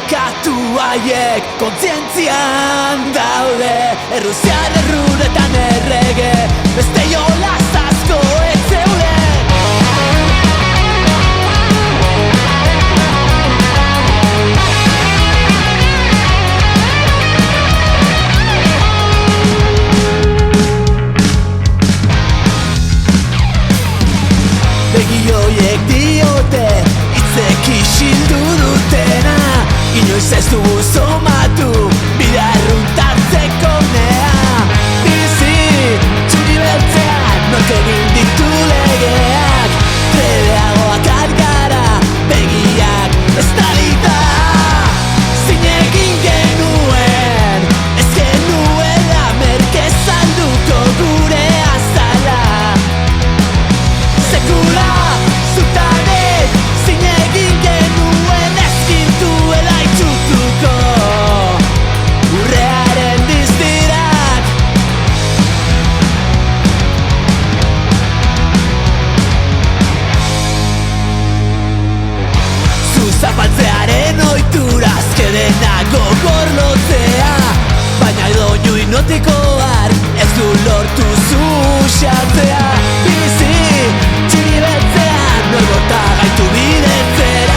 Nekatu haiek kontzientzian daude, erruziar erruretan errege, beste jolaz asko ez zeuden. Begi horiek diote, hitzek isildu dutena, inoiz ez dugu somatu, bida erruntatzeko nea. Bizi, txuri beltzean, nork egin ditu legeak, trebeagoak algara, begiak estalita. Zinegin genuen, ez genuela merke salduko gure azala. Sekula, zutanek, zinegin genuen ez gintuela itxutuko urrearen diztirak. Zuzapatzearen oituraz kedena gogor lotzea, baina doinu hipnotikoar ez du lortu zuxatzea. Bizi, txiri beltzean, nor bota gaitu bidetzera.